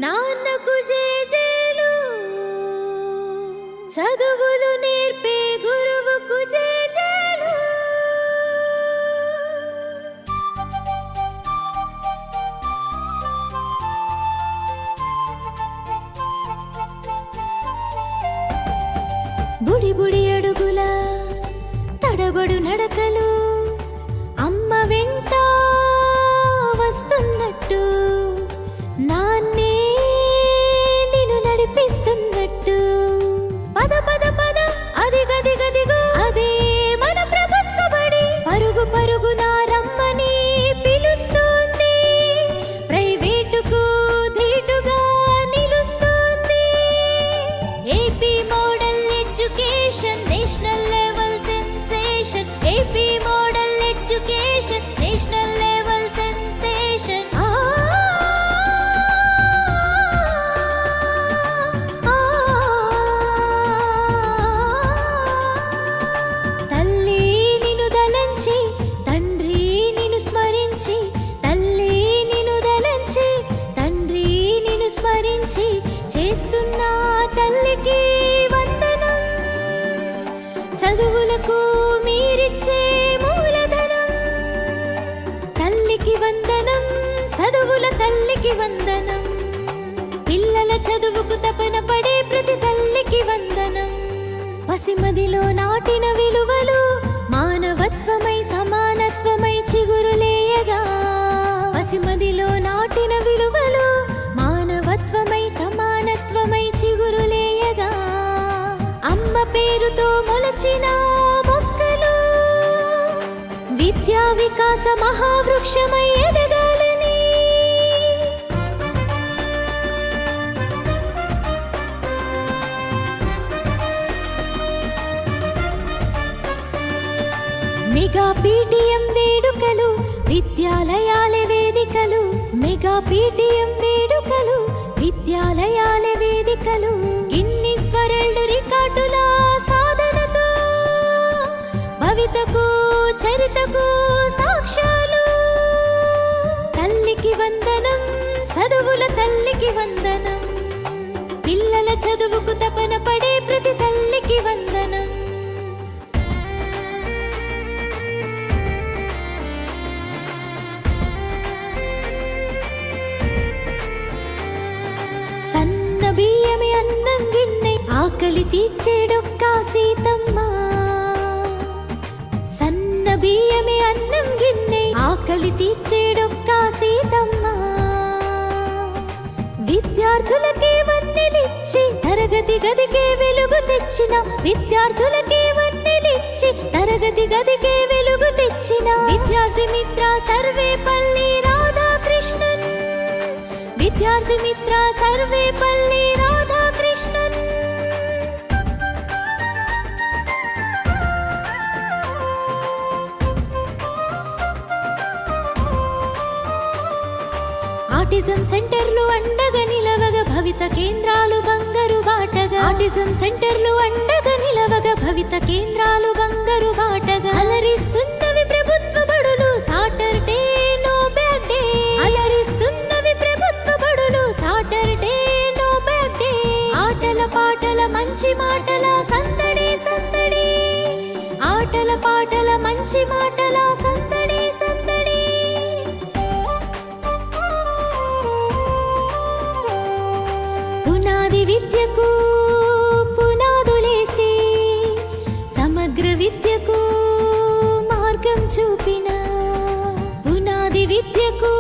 నాన్నకు జేజేలు చదువులు నేర్పే గురువుకు జేజేలు బుడి బుడి అడుగుల తడబడు నడకలు అమ్మ వెంట వస్తున్నట్టు నాన్నే నిన్ను నడిపిస్తున్నట్టు పద పద పద అదిగదిగదిగో అదే మన ప్రభుత్వ బడి పరుగు పరుగున రమ్మని పిలుస్తుంది ప్రైవేటుకు ధీటుగా నిలుస్తుంది AP model education national level sensation AP model education national level sensation తల్లి నిన్ను దలంచి తండ్రి నిన్ను స్మరించి తల్లి నిన్ను దలంచి తండ్రి నిన్ను స్మరించి చేస్తున్న తల్లికి వందనం చదువులకు మీరిచ్చే మూలధనం తల్లికి వందనం చదువుల తల్లికి వందనం పిల్లల చదువుకు తపన పడే ప్రతి తల్లికి వందనం పసిమదిలో నాటిన విలువలు మానవత్వమై సమానత్వమై చిగురులేయగా పసిమదిలో నాటిన విలువలు మానవత్వమై సమానత్వమై చిగురులేయగా అమ్మ పేరుతో మొలచిన మొక్కలు విద్యా వికాస మహావృక్షమై ఎదగాలని మెగా పీటీఎం వేడుకలు విద్యాలయాల వేదికలు మెగా పీటీఎం వేడుకలు విద్యాలయాల వేదికలు గిన్నిస్ వరల్డ్ రికార్డుల సాధనతో భవితకు చరితకు సాక్ష్యాలు తల్లికి వందనం చదువుల తల్లికి వందనం పిల్లల చదువుకు తపన పడే ప్రతి తల్లికి వందనం సన్న బియ్యమి అన్నం గిన్నె ఆకలి తీర్చేడొక్క సీతమ్మ సన్న బియ్యమి అన్నం గిన్నె ఆకలి తీర్చేడొక్క సీతమ్మ విద్యార్థులకే వన్నెలిచ్చి తరగతి గదికే వెలుగు తెచ్చిన విద్యార్థులకే వన్నెలిచ్చి తరగతి గదికే వెలుగు తెచ్చిన విద్యార్థి మిత్ర సర్వేపల్లి రాధాకృష్ణన్ విద్యార్థి మిత్ర సర్వేపల్లి రాధాకృష్ణన్ ఆటిజం సెంటర్లు అండగా నిలవగా భవిత కేంద్రాలు బంగారు బాటగా ఆటిజం సెంటర్లు అండగా నిలవగా భవిత కేంద్రాలు బంగారు బాటగా అలరిస్తున్నవి ప్రభుత్వ బడులు సాటర్డే నో బ్యాక్ డే అలరిస్తున్నవి ప్రభుత్వ బడులు సాటర్డే నో బ్యాక్ డే ఆటల పాటల మంచి మాటల సందడి సందడి ఆటల పాటల మంచి మాటల సందడి సందడి పునాది విద్యకు పునాదులేసి సమగ్ర విద్యకు మార్గం చూపిన పునాది విద్యకు